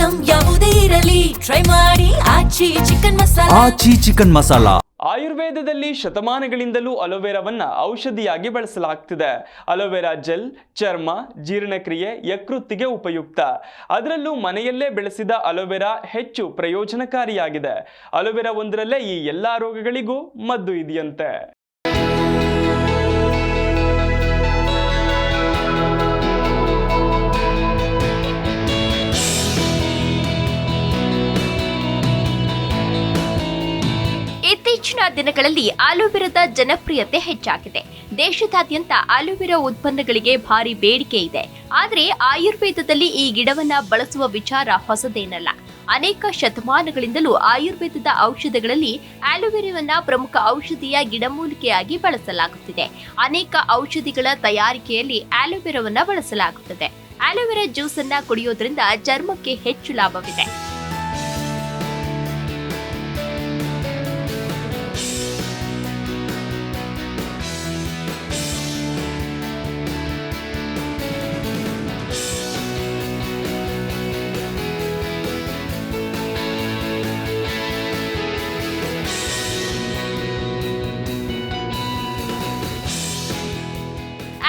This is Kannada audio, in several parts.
ಐಟಂ ಯಾವುದೇ ಇರಲಿ ಟ್ರೈ ಮಾಡಿ ಆಚಿ ಚಿಕನ್ ಮಸಾಲಾ. ಆಯುರ್ವೇದದಲ್ಲಿ ಶತಮಾನಗಳಿಂದಲೂ ಅಲೋವೆರಾವನ್ನ ಔಷಧಿಯಾಗಿ ಬಳಸಲಾಗ್ತಿದೆ. ಅಲೋವೆರಾ ಜೆಲ್ ಚರ್ಮ, ಜೀರ್ಣಕ್ರಿಯೆ, ಯಕೃತ್ತಿಗೆ ಉಪಯುಕ್ತ. ಅದರಲ್ಲೂ ಮನೆಯಲ್ಲೇ ಬೆಳೆಸಿದ ಅಲೋವೆರಾ ಹೆಚ್ಚು ಪ್ರಯೋಜನಕಾರಿಯಾಗಿದೆ. ಅಲೋವೆರಾ ಒಂದರಲ್ಲೇ ಈ ಎಲ್ಲಾ ರೋಗಗಳಿಗೂ ಮದ್ದು ಇದೆಯಂತೆ. ಇತ್ತೀಚಿನ ದಿನಗಳಲ್ಲಿ ಆಲೋವೆರಾದ ಜನಪ್ರಿಯತೆ ಹೆಚ್ಚಾಗಿದೆ. ದೇಶದಾದ್ಯಂತ ಆಲೋವೆರಾ ಉತ್ಪನ್ನಗಳಿಗೆ ಭಾರಿ ಬೇಡಿಕೆ ಇದೆ. ಆದರೆ ಆಯುರ್ವೇದದಲ್ಲಿ ಈ ಗಿಡವನ್ನ ಬಳಸುವ ವಿಚಾರ ಹೊಸದೇನಲ್ಲ. ಅನೇಕ ಶತಮಾನಗಳಿಂದಲೂ ಆಯುರ್ವೇದದ ಔಷಧಗಳಲ್ಲಿ ಆಲೋವೆರಾವನ್ನ ಪ್ರಮುಖ ಔಷಧಿಯ ಗಿಡಮೂಲಿಕೆಯಾಗಿ ಬಳಸಲಾಗುತ್ತಿದೆ. ಅನೇಕ ಔಷಧಿಗಳ ತಯಾರಿಕೆಯಲ್ಲಿ ಆಲೋವೆರಾವನ್ನ ಬಳಸಲಾಗುತ್ತದೆ. ಆಲೋವೆರಾ ಜ್ಯೂಸ್ ಅನ್ನ ಕುಡಿಯೋದ್ರಿಂದ ಚರ್ಮಕ್ಕೆ ಹೆಚ್ಚು ಲಾಭವಿದೆ.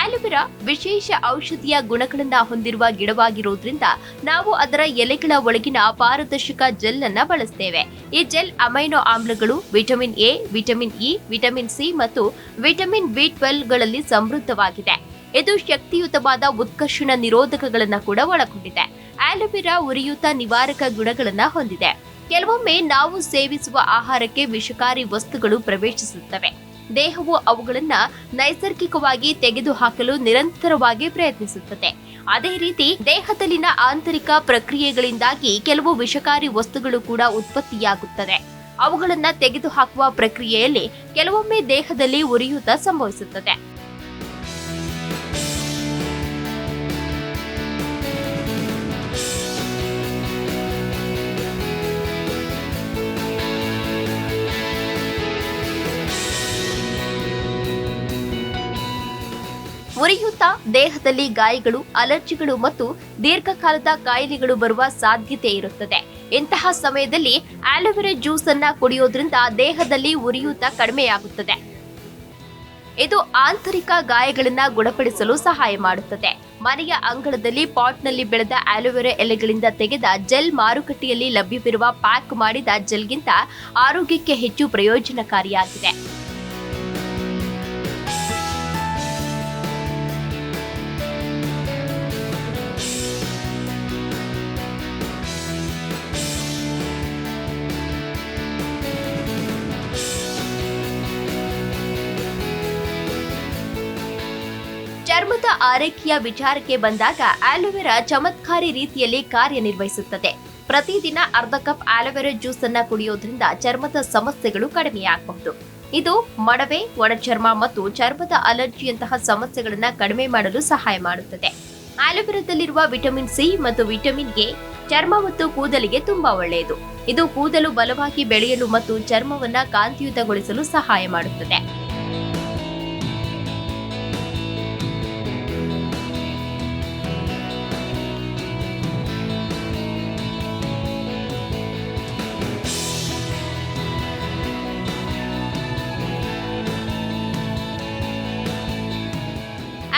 ಆಲೋವೆರಾ ವಿಶೇಷ ಔಷಧೀಯ ಗುಣಗಳನ್ನ ಹೊಂದಿರುವ ಗಿಡವಾಗಿರೋದ್ರಿಂದ ನಾವು ಅದರ ಎಲೆಗಳ ಒಳಗಿನ ಪಾರದರ್ಶಕ ಜೆಲ್ ಅನ್ನ ಬಳಸ್ತೇವೆ. ಈ ಜೆಲ್ ಅಮೈನೋ ಆಮ್ಲಗಳು, vitamin A, vitamin E, vitamin C ಮತ್ತು ವಿಟಮಿನ್ ಬಿ12 ಗಳಲ್ಲಿ ಸಮೃದ್ಧವಾಗಿದೆ. ಇದು ಶಕ್ತಿಯುತವಾದ ಉತ್ಕರ್ಷಣ ನಿರೋಧಕಗಳನ್ನ ಕೂಡ ಒಳಗೊಂಡಿದೆ. ಆಲೋವೆರಾ ಉರಿಯೂತ ನಿವಾರಕ ಗುಣಗಳನ್ನ ಹೊಂದಿದೆ. ಕೆಲವೊಮ್ಮೆ ನಾವು ಸೇವಿಸುವ ಆಹಾರಕ್ಕೆ ವಿಷಕಾರಿ ವಸ್ತುಗಳು ಪ್ರವೇಶಿಸುತ್ತವೆ. ದೇಹವು ಅವುಗಳನ್ನ ನೈಸರ್ಗಿಕವಾಗಿ ತೆಗೆದುಹಾಕಲು ನಿರಂತರವಾಗಿ ಪ್ರಯತ್ನಿಸುತ್ತದೆ. ಅದೇ ರೀತಿ ದೇಹದಲ್ಲಿನ ಆಂತರಿಕ ಪ್ರಕ್ರಿಯೆಗಳಿಂದಾಗಿ ಕೆಲವು ವಿಷಕಾರಿ ವಸ್ತುಗಳು ಕೂಡ ಉತ್ಪತ್ತಿಯಾಗುತ್ತದೆ. ಅವುಗಳನ್ನ ತೆಗೆದುಹಾಕುವ ಪ್ರಕ್ರಿಯೆಯಲ್ಲಿ ಕೆಲವೊಮ್ಮೆ ದೇಹದಲ್ಲಿ ಉರಿಯೂತ ಸಂಭವಿಸುತ್ತದೆ. ಉರಿಯೂತ ದೇಹದಲ್ಲಿ ಗಾಯಗಳು, ಅಲರ್ಜಿಗಳು ಮತ್ತು ದೀರ್ಘಕಾಲದ ಕಾಯಿಲೆಗಳು ಬರುವ ಸಾಧ್ಯತೆ ಇರುತ್ತದೆ. ಇಂತಹ ಸಮಯದಲ್ಲಿ ಆಲೋವೆರಾ ಜ್ಯೂಸ್ ಅನ್ನ ಕುಡಿಯೋದ್ರಿಂದ ದೇಹದಲ್ಲಿ ಉರಿಯೂತ ಕಡಿಮೆಯಾಗುತ್ತದೆ. ಇದು ಆಂತರಿಕ ಗಾಯಗಳನ್ನ ಗುಣಪಡಿಸಲು ಸಹಾಯ ಮಾಡುತ್ತದೆ. ಮನೆಯ ಅಂಗಳದಲ್ಲಿ ಪಾಟ್ನಲ್ಲಿ ಬೆಳೆದ ಆಲೋವೆರಾ ಎಲೆಗಳಿಂದ ತೆಗೆದ ಜೆಲ್ ಮಾರುಕಟ್ಟೆಯಲ್ಲಿ ಲಭ್ಯವಿರುವ ಪ್ಯಾಕ್ ಮಾಡಿದ ಜೆಲ್ಗಿಂತ ಆರೋಗ್ಯಕ್ಕೆ ಹೆಚ್ಚು ಪ್ರಯೋಜನಕಾರಿಯಾಗಿದೆ. ಚರ್ಮದ ಆರೈಕೆಯ ವಿಚಾರಕ್ಕೆ ಬಂದಾಗ ಆಲೋವೆರಾ ಚಮತ್ಕಾರಿ ರೀತಿಯಲ್ಲಿ ಕಾರ್ಯನಿರ್ವಹಿಸುತ್ತದೆ. ಪ್ರತಿದಿನ ಅರ್ಧ ಕಪ್ ಆಲೋವೆರಾ ಜ್ಯೂಸ್ ಅನ್ನ ಕುಡಿಯೋದ್ರಿಂದ ಚರ್ಮದ ಸಮಸ್ಯೆಗಳು ಕಡಿಮೆಯಾಗಬಹುದು. ಇದು ಮೊಡವೆ, ಒಣಚರ್ಮ ಮತ್ತು ಚರ್ಮದ ಅಲರ್ಜಿಯಂತಹ ಸಮಸ್ಯೆಗಳನ್ನ ಕಡಿಮೆ ಮಾಡಲು ಸಹಾಯ ಮಾಡುತ್ತದೆ. ಆಲೋವೆರಾದಲ್ಲಿರುವ ವಿಟಮಿನ್ ಸಿ ಮತ್ತು ವಿಟಮಿನ್ ಎ ಚರ್ಮ ಮತ್ತು ಕೂದಲಿಗೆ ತುಂಬಾ ಒಳ್ಳೆಯದು. ಇದು ಕೂದಲು ಬಲವಾಗಿ ಬೆಳೆಯಲು ಮತ್ತು ಚರ್ಮವನ್ನ ಕಾಂತಿಯುತಗೊಳಿಸಲು ಸಹಾಯ ಮಾಡುತ್ತದೆ.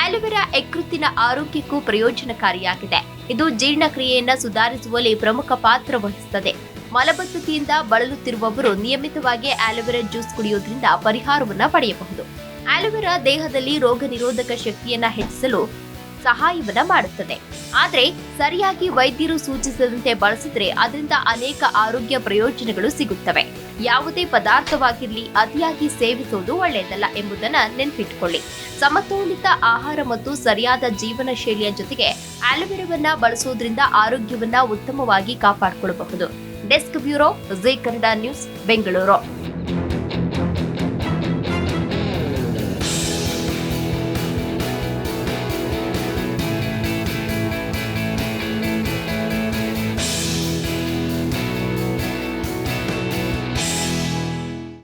ಆಲೋವೆರಾ ಯಕೃತ್ತಿನ ಆರೋಗ್ಯಕ್ಕೂ ಪ್ರಯೋಜನಕಾರಿಯಾಗಿದೆ. ಇದು ಜೀರ್ಣಕ್ರಿಯೆಯನ್ನ ಸುಧಾರಿಸುವಲ್ಲಿ ಪ್ರಮುಖ ಪಾತ್ರ ವಹಿಸುತ್ತದೆ. ಮಲಬದ್ಧತೆಯಿಂದ ಬಳಲುತ್ತಿರುವವರು ನಿಯಮಿತವಾಗಿ ಆಲೋವೆರಾ ಜ್ಯೂಸ್ ಕುಡಿಯೋದ್ರಿಂದ ಪರಿಹಾರವನ್ನ ಪಡೆಯಬಹುದು. ಆಲೋವೆರಾ ದೇಹದಲ್ಲಿ ರೋಗ ನಿರೋಧಕ ಶಕ್ತಿಯನ್ನ ಹೆಚ್ಚಿಸಲು ಸಹಾಯವನ್ನ ಮಾಡುತ್ತದೆ. ಆದರೆ ಸರಿಯಾಗಿ ವೈದ್ಯರು ಸೂಚಿಸಿದಂತೆ ಬಳಸಿದ್ರೆ ಅದರಿಂದ ಅನೇಕ ಆರೋಗ್ಯ ಪ್ರಯೋಜನಗಳು ಸಿಗುತ್ತವೆ. ಯಾವುದೇ ಪದಾರ್ಥವಾಗಿರಲಿ ಅತಿಯಾಗಿ ಸೇವಿಸುವುದು ಒಳ್ಳೆಯದಲ್ಲ ಎಂಬುದನ್ನ ನೆನಪಿಟ್ಟುಕೊಳ್ಳಿ. ಸಮತೋಲಿತ ಆಹಾರ ಮತ್ತು ಸರಿಯಾದ ಜೀವನ ಶೈಲಿಯ ಜೊತೆಗೆ ಆಲೋವೆರಾವನ್ನ ಬಳಸುವುದರಿಂದ ಆರೋಗ್ಯವನ್ನ ಉತ್ತಮವಾಗಿ ಕಾಪಾಡಿಕೊಳ್ಳಬಹುದು. Desk bureau, Zee Kannada news, Bengaluru.